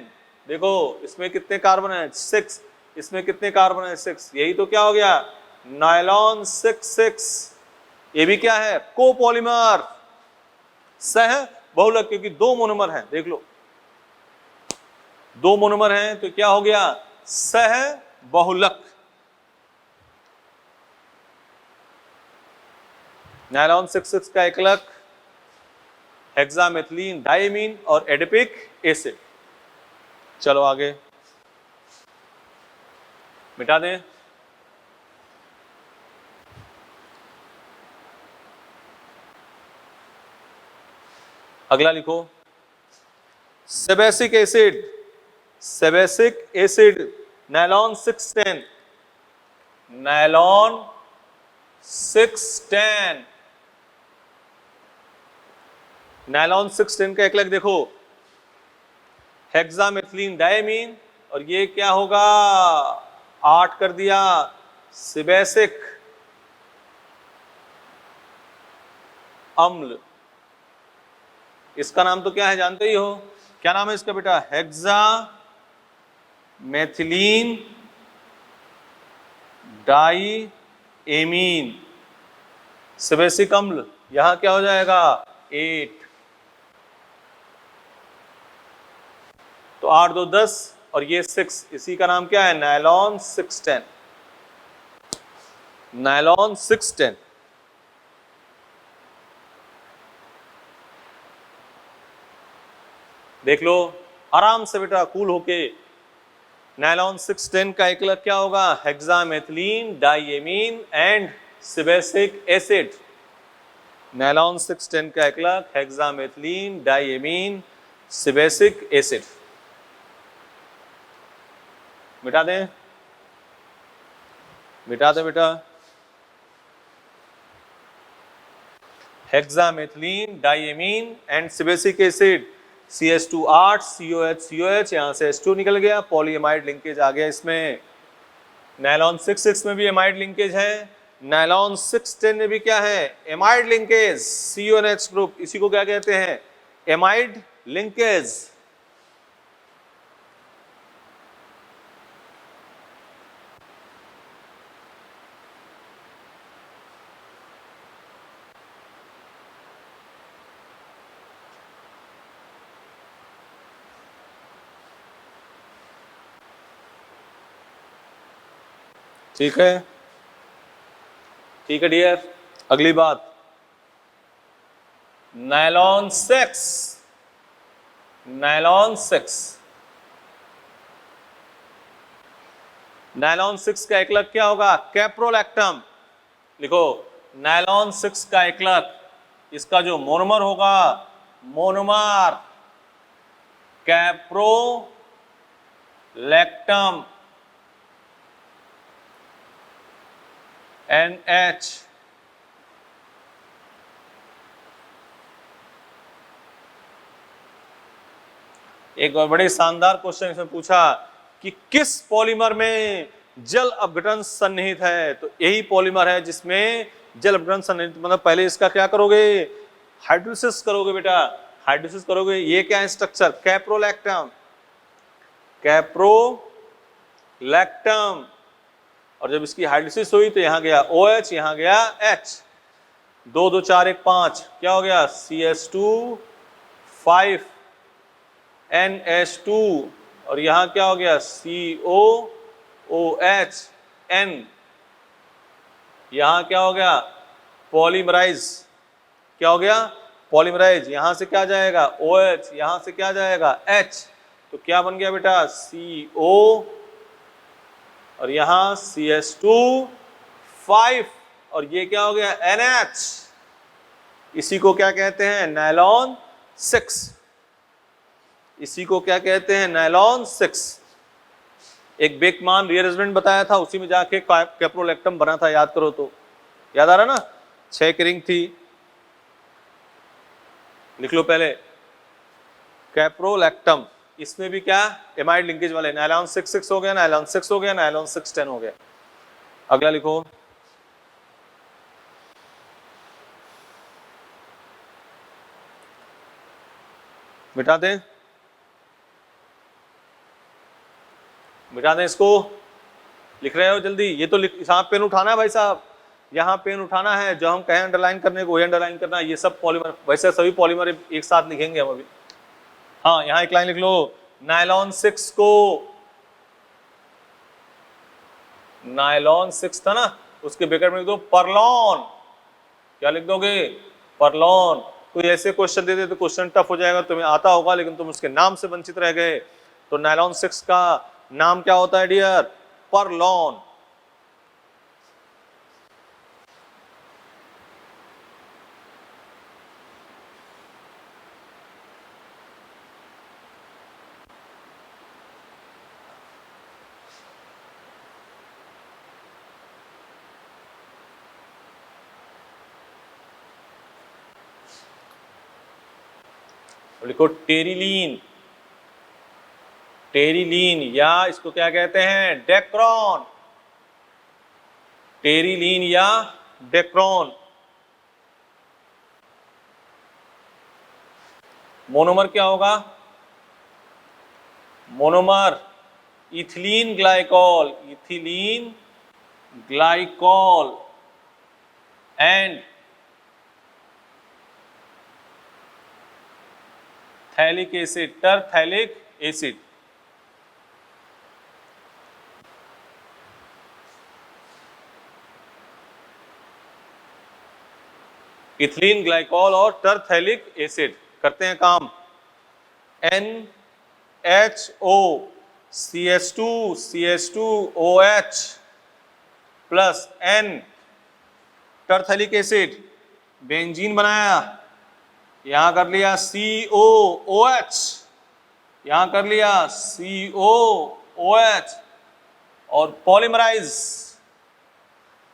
देखो इसमें कितने कार्बन है 6, इसमें कितने कार्बन है 6, यही तो क्या हो गया नायलॉन 6,6। ये भी क्या है कोपॉलीमर। सह बहुलक, क्योंकि दो मोनोमर हैं, देख लो दो मोनोमर हैं तो क्या हो गया, सह बहुलक। नायलॉन 6,6 का एकलक हेक्सामेथिलीन डायमीन और एडिपिक एसिड। चलो आगे मिटा दें। अगला लिखो, sebacic acid, sebacic acid nylon 610, nylon 610, nylon 610 का एकलक देखो हेक्सामेथिलीन डायमीन, और ये क्या होगा 8 कर दिया, सेबेसिक अम्ल। इसका नाम तो क्या है जानते ही हो, क्या नाम है इसका बेटा, हेक्सामेथिलीन डाईएमीन, सेबेसिक अम्ल। यहां क्या हो जाएगा 8, तो 8 2 10 और ये 6, इसी का नाम क्या है, नायलॉन 610, नायलॉन 610। देख लो आराम से बेटा कूल होके, नायलॉन 610 का एकलक क्या होगा, hexamethylene diamine and sebacic acid. Nylon 610 का एकलक हेक्सामेथिलीन डाईएमीन सेबेसिक एसिड। मिटा दें, मिटा दें बेटा, hexamethylene diamine and sebacic acid, CH2 8 COH यहां से H2 निकल गया, पॉलीएमाइड लिंकेज आ गया इसमें। नायलॉन 6,6 में भी एमाइड लिंकेज है, नायलॉन 610 में भी क्या है, एमाइड लिंकेज, CONH ग्रुप, इसी को क्या कहते हैं, एमाइड लिंकेज। ठीक है, ठीक है डियर। अगली बात, नायलॉन 6, नायलॉन 6, नायलॉन 6 का एकलक क्या होगा, कैप्रोलैक्टम। लिखो नायलॉन 6 का एकलक, इसका जो मोनोमर होगा, मोनोमर कैप्रोलैक्टम NH। एक और बड़े शानदार क्वेश्चन इसमें पूछा कि किस पॉलीमर में जल अपघटन सन्निहित है, तो यही पॉलीमर है जिसमें जल अपघटन सन्निहित, मतलब पहले इसका क्या करोगे, हाइड्रोलिसिस करोगे बेटा, हाइड्रोलिसिस करोगे। ये क्या है स्ट्रक्चर, कैप्रोलैक्टम, कैप्रोलैक्टम, और जब इसकी हाइड्रोलिसिस हुई तो यहां गया OH, यहां गया H, 2 2 4 1 5, क्या हो गया CH2 5 NH2, और यहां क्या हो गया COOH N, यहां क्या हो गया पॉलीमराइज, क्या हो गया पॉलीमराइज, यहां से क्या जाएगा OH, यहां से क्या जाएगा H, तो क्या बन गया बेटा CO, और यहां CH2 5, और ये क्या हो गया NH। इसी को क्या कहते हैं, नायलॉन 6, इसी को क्या कहते हैं, नायलॉन 6। एक बेकमान रीअरेंजमेंट बताया था, उसी में जाके कैप्रोलैक्टम बना था, याद करो तो, याद आ रहा ना, 6 की रिंग थी। लिख लो पहले कैप्रोलैक्टम, इसमें भी क्या एमाइड लिंकेज वाले, नायलॉन 6,6 हो गया, नायलॉन 6 हो गया, नायलॉन 610 हो गया। अगला लिखो, मिटा दें, मिटा दें इसको, लिख रहे हो जल्दी, ये तो साहब पेन उठाना है भाई साहब, यहाँ पेन उठाना है, जो हम कहें अंडरलाइन करने को वही अंडरलाइन करना है। ये सब पॉलीमर, वैसे सभी पॉलीमर एक साथ लिखेंगे हम अभी। हाँ, यहाँ एक लाइन लिख लो, नायलॉन 6 को, नायलॉन 6 था ना, उसके ब्रैकेट में लिख दो परलॉन। क्या लिख दोगे? परलॉन। कोई ऐसे क्वेश्चन दे दे तो क्वेश्चन टफ हो जाएगा, तुम्हें आता होगा लेकिन तुम उसके नाम से वंचित रह गए। तो नायलॉन 6 का नाम क्या होता है डियर? परलॉन। लिखो टेरिलीन, टेरिलीन, या इसको क्या कहते हैं? डेक्रॉन। टेरिलीन या डेक्रॉन। मोनोमर क्या होगा? Monomer ethylene glycol, ethylene glycol and phthalic acid, terephthalic acid. Ethylene glycol और टरथैलिक एसिड करते हैं काम। NHO CH2OH plus N terephthalic acid, benzene बनाया, यहां कर लिया COOH, यहां कर लिया COOH, और पॉलीमराइज,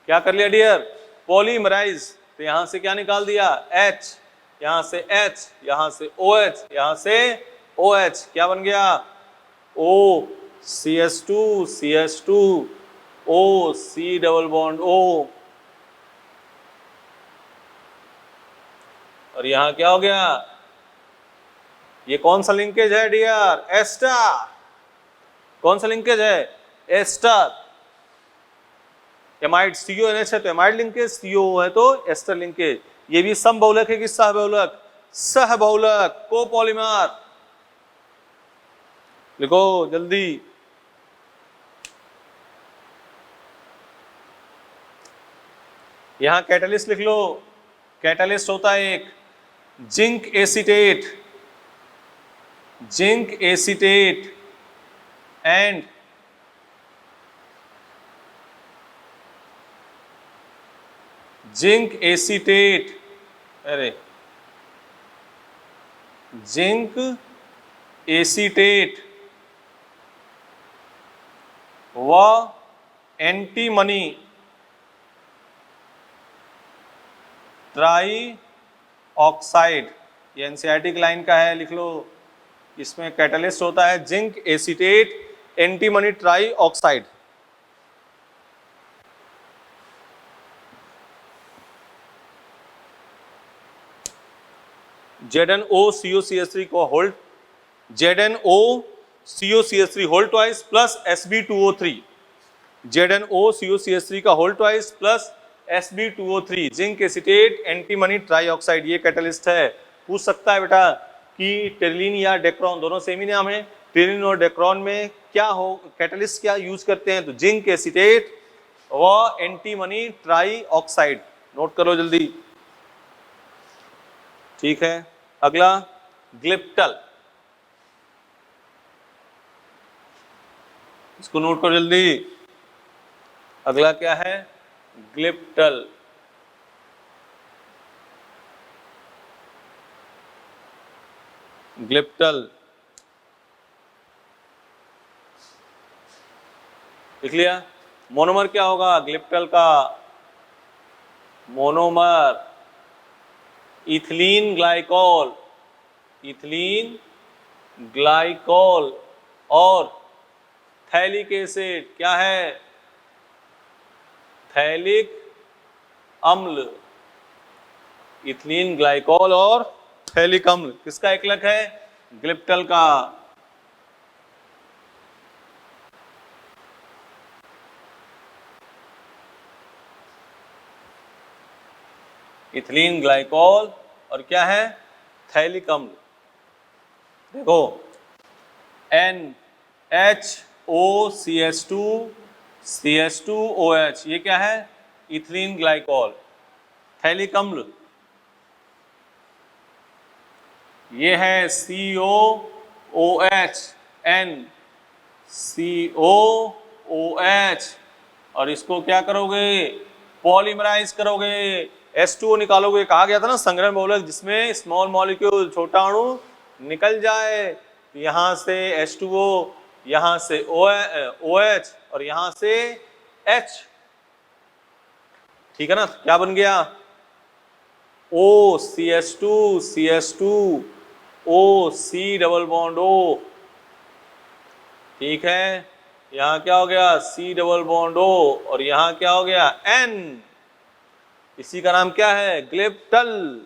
क्या कर लिया डियर? पॉलीमराइज। तो यहां से क्या निकाल दिया? H, यहां से H, यहां से OH, यहां से OH, क्या बन गया? O CH2 CH2 O C double bond O, और यहां क्या हो गया? ये कौन सा लिंकेज है डियर? एस्टर। कौन सा लिंकेज है? एस्टर। एमाइड CONH है तो एमाइड लिंकेज, CO है तो एस्टर लिंकेज। ये भी समबहुलक है कि सहबहुलक? सहबहुलक, कोपॉलीमर। लिखो जल्दी। यहां कैटलिस्ट लिख लो। कैटलिस्ट होता है एक zinc acetate, zinc acetate and zinc acetate, अरे जिंक एसीटेट व एंटीमनी ट्राई ऑक्साइड। ये एनसीईआरटी की लाइन का है, लिख लो। इसमें कैटलिस्ट होता है zinc acetate, antimony try oxide. ZnOCOCH3 को hold, ZnOCOCH3 hold twice plus Sb2O3, ZnOCOCH3 का hold twice plus Sb2O3, zinc acetate, antimony try oxide, ये कैटलिस्ट है। पूछ सकता है बेटा कि टेरिलीन या डेक्रॉन, दोनों सेम ही नाम है। टेरिलीन और डेक्रॉन में क्या हो, कैटलिस्ट क्या यूज करते हैं? तो जिंक एसीटेट व एंटीमनी ट्राई ऑक्साइड। नोट करो जल्दी, ठीक है। अगला ग्लिप्टल, इसको नोट करो जल्दी। अगला क्या है? ग्लिप्टल। ग्लिप्टल लिख लिया। मोनोमर क्या होगा ग्लिप्टल का? Monomer ethylene glycol, ethylene glycol और थैलिक एसिड, क्या है? थैलिक अम्ल। इथिलीन ग्लाइकॉल और थैलिक अम्ल किसका एकलक है? ग्लिप्टल का। इथिलीन ग्लाइकॉल और क्या है, थैलिक अम्ल। देखो NHOCH2CH2OH, ये क्या है, इथिलीन ग्लाइकॉल। थैलिक अम्ल ये है COOH, NCOOH, और इसको क्या करोगे, पॉलीमराइज करोगे, H2O निकालोगे। कहा गया था ना संग्रहण बहुलक जिसमें स्मॉल मॉलिक्यूल छोटा अणु निकल जाए, यहां से H2O, यहां से OH और यहां से H, ठीक है ना। क्या बन गया, OCH2CH2O, C double bond O, ठीक है। यहां क्या हो गया, C डबल बॉन्ड O, और यहां क्या हो गया, N, इसी का नाम क्या है, ग्लिप्टल,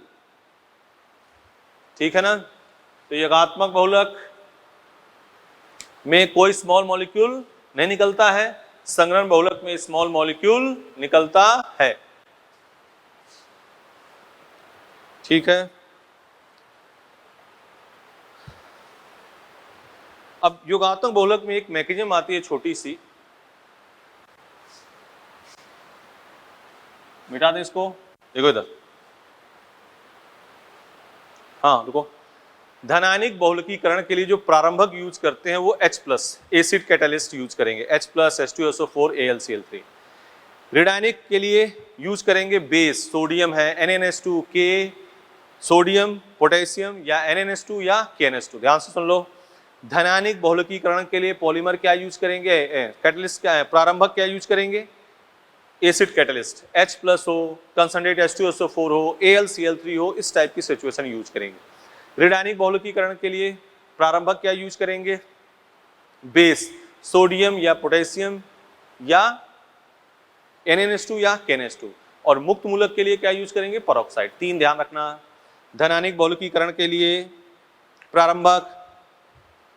ठीक है ना। तो योगात्मक बहुलक में कोई स्मॉल मॉलिक्यूल नहीं निकलता है, संग्रहण बहुलक में स्मॉल मॉलिक्यूल निकलता है, ठीक है। अब योगात्मक बहुलक में एक मैकेनिज्म आती है छोटी सी, मिटा दें इसको, देखो इधर, हाँ रुको। धनानिक बहुलकीकरण के लिए जो प्रारंभक यूज करते हैं वो H+ एसिड कैटालिस्ट यूज करेंगे, H+ H2SO4 AlCl3। ऋणायनिक के लिए यूज करेंगे बेस, सोडियम है NnH2, K, सोडियम, पोटेशियम, या NnH2 या KnH2। ध्यान से सुन लो। धनानिक बहुलकीकरण के लिए पॉलीमर क्या यूज करेंगे, कैटलिस्ट क्या है, प्रारंभक क्या यूज करेंगे, एसिड कैटलिस्ट, H+ हो, कंसंट्रेट H2SO4 हो, AlCl3 हो, इस टाइप की सिचुएशन यूज करेंगे। ऋणायनिक बहुलकीकरण के लिए प्रारंभक क्या यूज करेंगे, बेस, सोडियम या पोटेशियम या NnH2 या KnH2, और मुक्त मूलक के लिए क्या यूज करेंगे, परऑक्साइड। 3 ध्यान रखना। धनानिक बहुलकीकरण के लिए प्रारंभक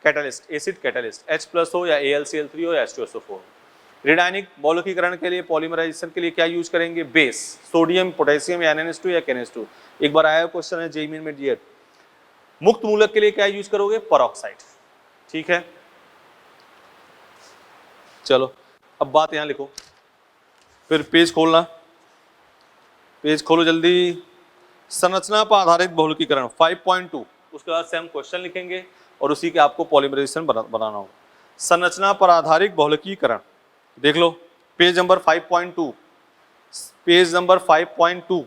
कैटालिस्ट, एसिड कैटालिस्ट, H+ हो या AlCl3 हो या H2SO4। ऋणायनिक बहुलकीकरण के लिए पॉलीमराइजेशन के लिए क्या यूज करेंगे, बेस, सोडियम, पोटेशियम या NnH2 या KnH2। एक बार आया क्वेश्चन है जेईई में जीएट। मुक्त मूलक के लिए क्या यूज करोगे, परऑक्साइड, ठीक है। चलो अब बात यहां लिखो, फिर पेज खोलना, पेज खोलो जल्दी। संरचना पर आधारित बहुलकीकरण 5.2, उसके बाद से हम क्वेश्चन लिखेंगे और उसी के आपको पॉलीमराइजेशन बनाना होगा। संरचना पर आधारित बहुलकीकरण देख लो, पेज नंबर 5.2, पेज नंबर 5.2।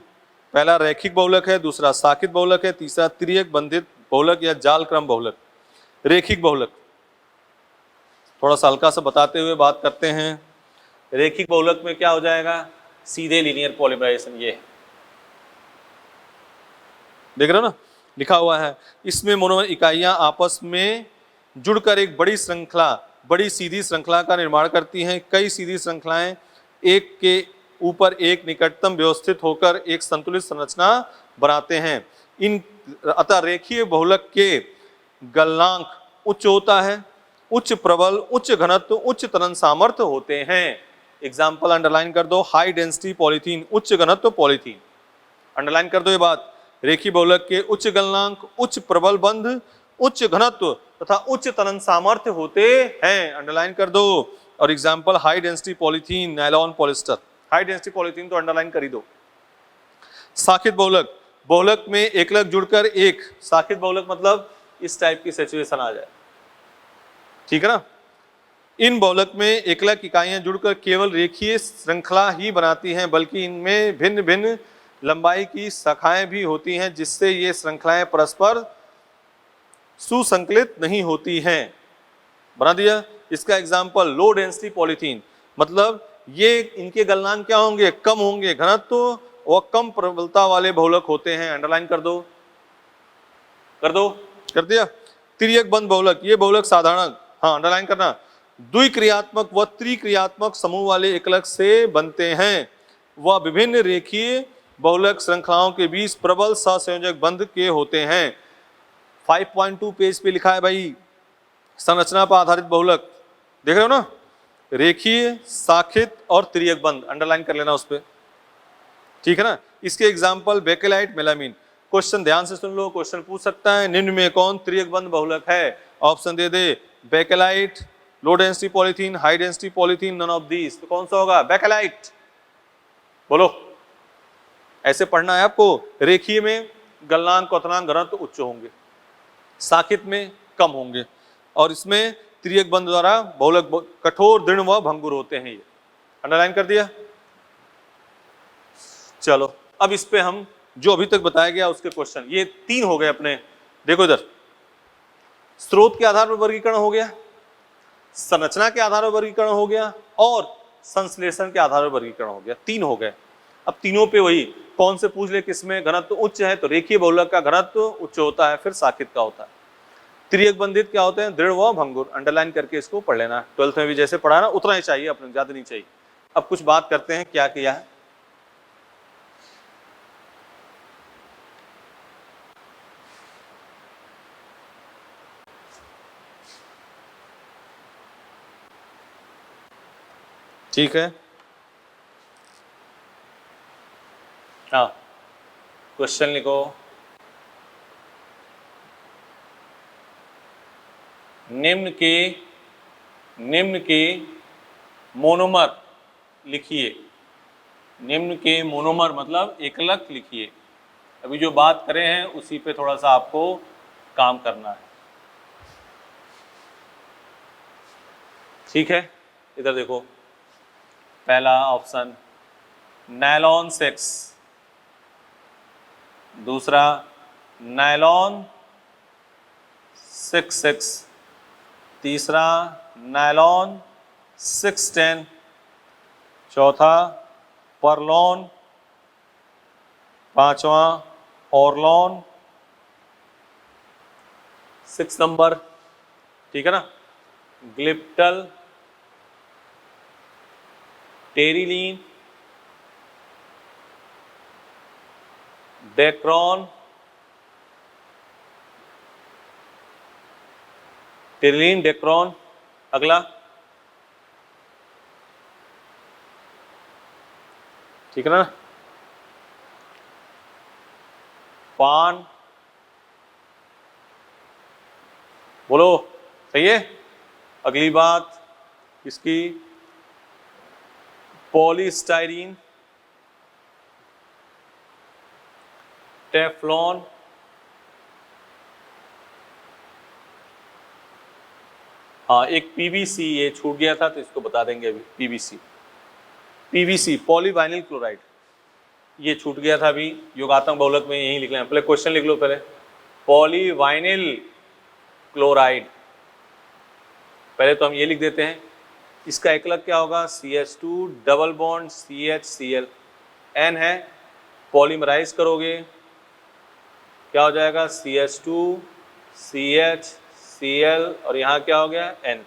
पहला रैखिक बहुलक है, दूसरा साकित बहुलक है, तीसरा त्रियक बंधित बहुलक या जाल क्रम बहुलक। रेखिक बहुलक थोड़ा सा हल्का सा बताते हुए बात करते हैं। रेखिक बहुलक में क्या हो जाएगा, सीधे लीनियर पॉलीमराइजेशन, ये है, देख रहे हो ना, लिखा हुआ है। इसमें मोनोमर इकाइयां आपस में जुड़कर एक बड़ी श्रृंखला, बड़ी सीधी श्रृंखला का निर्माण करती हैं। कई सीधी श्रृंखलाएं एक के ऊपर एक निकटतम व्यवस्थित होकर एक संतुलित संरचना बनाते हैं। इन अतः रेखीय बहुलक के गलनांक उच्च होता है, उच्च प्रबल, उच्च घनत्व, उच्च त्वरण सामर्थ्य होते हैं। एग्जाम्पल अंडरलाइन कर दो, हाई डेंसिटी पॉलीथीन, उच्च घनत्व पॉलीथीन, अंडरलाइन कर दो ये बात। रेखीय बहुलक के उच्च गलनांक, उच्च प्रबल बंध, उच्च घनत्व तथा उच्च त्वरण सामर्थ्य होते हैं, अंडरलाइन कर दो। और example high density polythene, nylon, polyester. High density polythene तो अंडरलाइन कर ही दो। साकित बहुलक, बहुलक में एकलक जुड़कर एक, साकित बहुलक मतलब इस टाइप की सिचुएशन आ जाए, ठीक है ना। इन बहुलक में एकलक इकाइयां जुड़कर केवल रेखीय श्रृंखला ही बनाती हैं, बल्कि इनमें भिन्न भिन्न लंबाई की शाखाएं भी होती हैं, जिससे ये श्रृंखलाएं परस्पर सुसंकलित नहीं होती हैं। बना दिया। इसका एग्जाम्पल लो डेंसिटी पॉलीथीन, मतलब ये इनके गलनांक क्या होंगे, कम होंगे, घनत्व और कम प्रबलता वाले बहुलक होते हैं, अंडरलाइन कर दो, कर दो, कर दिया। त्रियक बंध बहुलक, ये बहुलक साधारण, हाँ अंडरलाइन करना, द्विक्रियात्मक व त्रिक्रियात्मक समूह वाले एकलक से बनते हैं। वह विभिन्न रेखीय बहुलक श्रृंखलाओं के बीच प्रबल सहसंयोजक बंध के होते हैं। 5.2 पेज पे लिखा है भाई, संरचना पर आधारित बहुलक, देख रहे हो ना, रेखीय, साखित और त्रियक बंध, अंडरलाइन कर लेना उस पे। ठीक है ना। इसके एग्जाम्पल बेकेलाइट, मेलामीन। क्वेश्चन ध्यान से सुन लो, क्वेश्चन पूछ सकता है निम्न में कौन त्रियक बंध बहुलक है? ऑप्शन दे दे, bakelite, low density polythene, high density polythene, none of these. तो कौन सा होगा? बेकेलाइट। बोलो, ऐसे पढ़ना है आपको। रेखीय में गलनांक, क्वथनांक, घनत्व उच्च होंगे, साकित में कम होंगे, और इसमें त्रियक बंध द्वारा बहुलक कठोर, दृढ़ व भंगुर होते हैं। ये अंडरलाइन कर दिया। चलो अब इस पे हम जो अभी तक बताया गया उसके क्वेश्चन, ये 3 हो गए अपने। देखो इधर, स्रोत के आधार पर वर्गीकरण हो गया, संरचना के आधार पर वर्गीकरण हो गया, और संश्लेषण के आधार पर वर्गीकरण हो गया। 3 हो गए। अब तीनों पे वही, कौन से पूछ ले किसमें घनत्व उच्च है, तो रेखीय बहुलक का घनत्व उच्च होता है, फिर साकित का होता है। त्रियक बंधित क्या होते हैं? दृढ़ व भंगुर। अंडरलाइन करके इसको पढ़ लेना, 12th में भी जैसे पढ़ा ना उतना ही चाहिए, अपने ज्यादा नहीं चाहिए। अब कुछ बात करते हैं क्या किया है। ठीक है, हाँ क्वेश्चन लिखो। निम्न के मोनोमर लिखिए। निम्न के मोनोमर मतलब एकलक लिखिए। अभी जो बात करें हैं उसी पे थोड़ा सा आपको काम करना है। ठीक है, इधर देखो, पहला ऑप्शन नायलॉन 6, दूसरा नायलॉन 6, तीसरा नायलॉन 610, चौथा परलॉन, पांचवा ऑरलॉन, 6 नंबर। ठीक है ना। Glyptal, terylene, Dacron, terylene, Dacron. अगला, ठीक है ना, पान। बोलो, सही है। अगली बात इसकी पॉलीस्टाइरीन, टेफ्लॉन, हाँ एक पीवीसी, ये छूट गया था तो इसको बता देंगे अभी। पीवीसी पॉलीवाइनिल क्लोराइड, ये छूट गया था अभी, योगात्मक बहुलक में यही लिख लें। पहले क्वेश्चन लिख लो पहले, पॉलीवाइनिल क्लोराइड। पहले तो हम ये लिख देते हैं, इसका एकलक क्या होगा? CH2 double bond CHCl, N है, पॉलीमराइज करोगे क्या हो जाएगा? CH2 CHCl, और यहाँ क्या हो गया? N।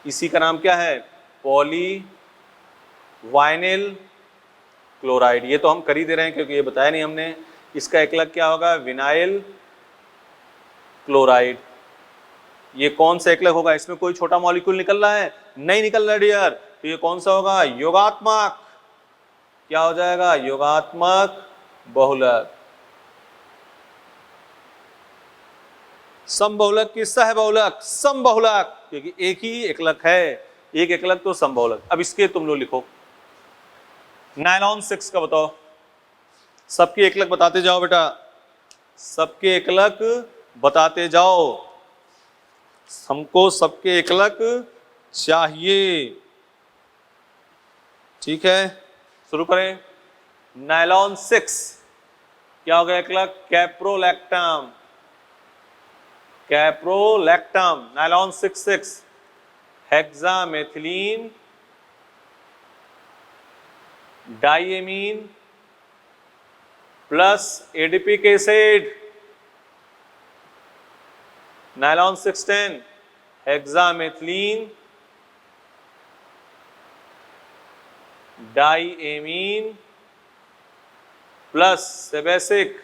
इसी का नाम क्या है? पॉलीवाइनिल क्लोराइड। ये तो हम कर ही दे रहे हैं क्योंकि ये बताया नहीं हमने। इसका एकलक क्या होगा? Vinyl chloride. ये कौन सा एकलक होगा? इसमें कोई छोटा मॉलिक्यूल निकल रहा है? नहीं निकल रहा डियर। तो ये कौन सा होगा? योगात्मक। क्या हो जाएगा? योगात्मक बहुलक। समबहुलक की सहबहुलक? समबहुलक, क्योंकि एक ही एकलक है, एक एकलक तो समबहुलक। अब इसके तुम लोग लिखो। नायलॉन 6 का बताओ, सबके एकलक बताते जाओ बेटा, सबके एकलक बताते जाओ, हमको सबके एकलक चाहिए। ठीक है, शुरू करें। नायलॉन 6 क्या हो गया एकलक? Caprolactam, caprolactam. Nylon 6 hexamethylene diamine plus adipic acid. Nylon 610 hexamethylene diamine plus sebacic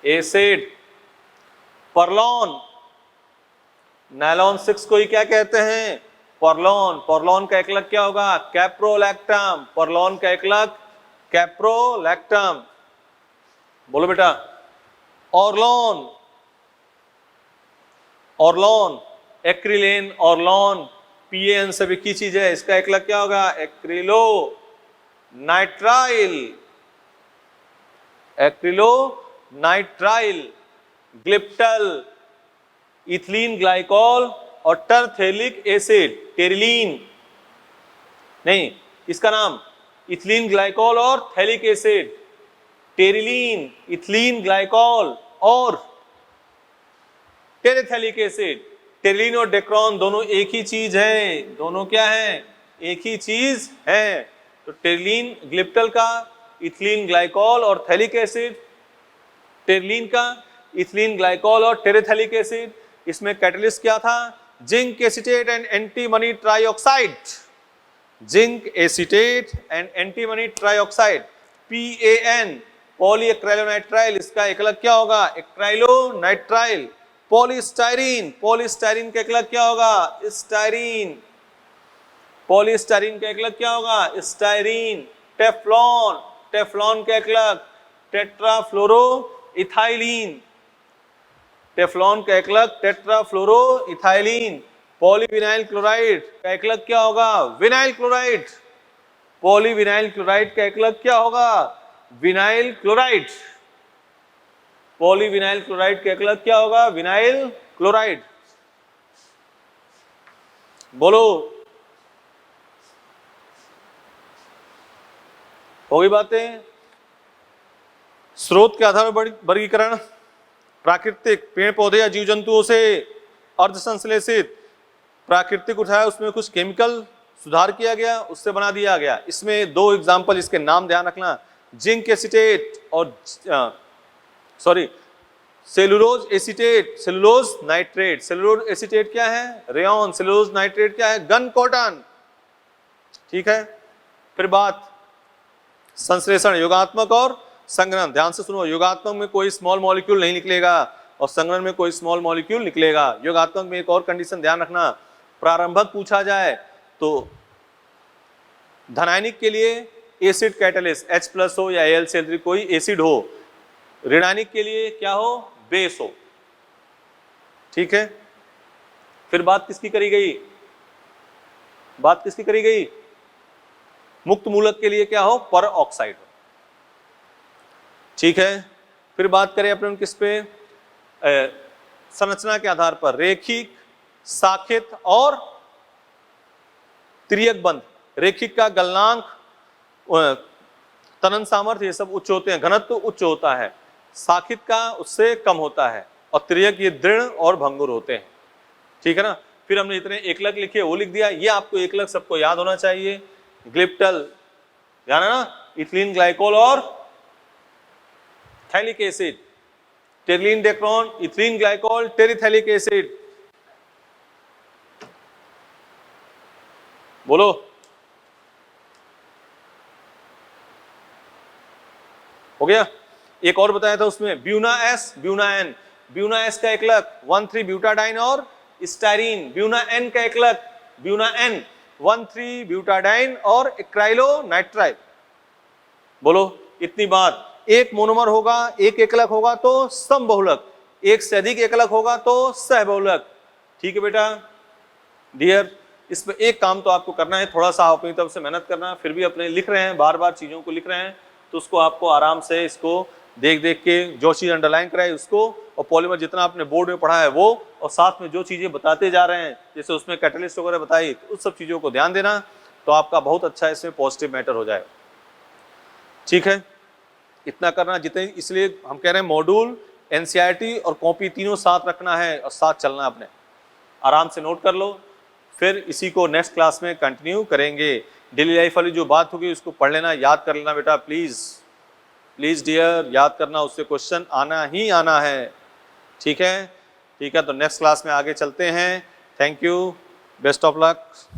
acid. Perlon, nylon 6 को ही क्या कहते हैं? परलॉन। परलॉन का एकलक क्या होगा? कैप्रोलैक्टम। परलॉन का एकलक कैप्रोलैक्टम, बोलो बेटा, ऑर्लोन, ऑर्लोन, एक्रिलेन, ऑर्लोन, PAN सब एक ही चीज है, इसका एकलक क्या होगा, acrylo nitrile, acrylo nitrile, glyptal, ethylene glycol और टरथेलिक एसिड, टेरिलीन नहीं, इसका नाम इथिलीन ग्लाइकॉल और phthalic acid, terylene, ethylene glycol और टेरेथैलिक एसिड। टेरिलीन और डेक्रॉन दोनों एक ही चीज है, दोनों क्या है, एक ही चीज है। तो टेरिलीन ग्लिप्टल का, इथिलीन ग्लाइकॉल और थैलिक एसिड, टेरिलीन का, इथिलीन ग्लाइकॉल और टेरेथैलिक एसिड। इसमें कैटलिस्ट क्या था, zinc acetate and antimony trioxide, zinc acetate and antimony trioxide, PAN, पॉलीएक्राइलोनाइट्राइल, इसका एकलक क्या होगा, एक्राइलोनाइट्राइल। पॉलीस्टाइरीन, पॉलीस्टाइरीन का एकलक क्या होगा, स्टाइरीन, पॉलीस्टाइरीन का एकलक क्या होगा, स्टाइरीन। टेफ्लॉन, टेफ्लॉन का एकलक टेट्राफ्लोरोइथाइलीन, टेफ्लॉन का एकलक टेट्राफ्लोरोइथाइलीन। पॉलीविनाइल क्लोराइड का एकलक क्या होगा, विनाइल क्लोराइड, पॉलीविनाइल क्लोराइड का एकलक क्या होगा, विनाइल क्लोराइड, पॉलीविनाइल क्लोराइड का एकलक क्या होगा, विनाइल क्लोराइड। बोलो, हो गई बातें। स्रोत के आधार पर वर्गीकरण, प्राकृतिक, पेड़ पौधे या जीव जंतुओं से अर्ध संश्लेषित, प्राकृतिक उठाया उसमें कुछ केमिकल सुधार किया गया, उससे बना दिया गया। इसमें दो एग्जाम्पल, इसके नाम ध्यान रखना, जिंक एसीटेट और cellulose acetate, cellulose nitrate. Cellulose acetate क्या है, रेयन, सेलुलोज नाइट्रेट क्या है, गन कॉटन, ठीक है। फिर बात संश्लेषण, योगात्मक और संग्रहण, ध्यान से सुनो, योगात्मक में कोई स्मॉल मॉलिक्यूल नहीं निकलेगा और संग्रहण में कोई स्मॉल मॉलिक्यूल निकलेगा। योगात्मक में एक और कंडीशन ध्यान रखना, प्रारंभक पूछा जाए तो धनायनिक के लिए एसिड कैटलिस्ट H+ हो या Al कोई एसिड हो, ऋणायनिक के लिए क्या हो, बेस हो, ठीक है। फिर बात किसकी करी गई, बात किसकी करी गई, मुक्त मूलक के लिए क्या हो, पर ऑक्साइड हो, ठीक है। फिर बात करें अपन किस पे, संरचना के आधार पर, रेखिक, शाखित और त्रियक बंध। रेखिक का गलनांक, तनन सामर्थ्य ये सब उच्च होते हैं, घनत्व उच्च होता है। शाखित का उससे कम होता है और त्रियक ये दृढ़ और भंगुर होते हैं, ठीक है ना। फिर हमने जितने एकलक लिखे वो लिख दिया, ये आपको एकलक सबको याद होना चाहिए। ग्लिप्टल ध्यान है ना, इथिलीन ग्लाइकोल और phthalic acid, Terylene Dacron, ethylene glycol, terephthalic acid. बोलो, हो गया। एक और बताया था उसमें, Buna S, Buna N. Buna S का एकलक 1,3 ब्यूटाडाइन और स्टाइरीन। ब्यूना एन का एकलक, ब्यूना एन 1,3 ब्यूटाडाइन और एक्राइलोनाइट्राइल। बोलो, इतनी बात। एक मोनोमर होगा, एक एकलक होगा तो समबहुलक, एक से अधिक एकलक होगा तो सहबहुलक, ठीक है बेटा। डियर, इसमें एक काम तो आपको करना है, थोड़ा सा अपनी तरफ से मेहनत करना। फिर भी अपने लिख रहे हैं, बार बार चीजों को लिख रहे हैं, तो उसको आपको आराम से इसको देख देख के जो चीज अंडरलाइन कराए उसको, और पॉलीमर जितना आपने बोर्ड में पढ़ा है वो, और साथ में जो चीजें बताते जा रहे हैं, जैसे उसमें कैटलिस्ट वगैरह बताई, तो उस सब चीजों को ध्यान देना, तो आपका बहुत अच्छा इसमें पॉजिटिव मैटर हो जाएगा, ठीक है। इतना करना जितने, इसलिए हम कह रहे हैं मॉड्यूल, NCERT और कॉपी तीनों साथ रखना है और साथ चलना अपने, आराम से नोट कर लो। फिर इसी को नेक्स्ट क्लास में कंटिन्यू करेंगे। डेली लाइफ वाली जो बात होगी उसको पढ़ लेना, याद कर लेना बेटा, प्लीज प्लीज डियर, याद करना, उससे क्वेश्चन आना ही आना है, ठीक है। ठीक है, तो नेक्स्ट क्लास में आगे चलते हैं। Thank you, best of luck.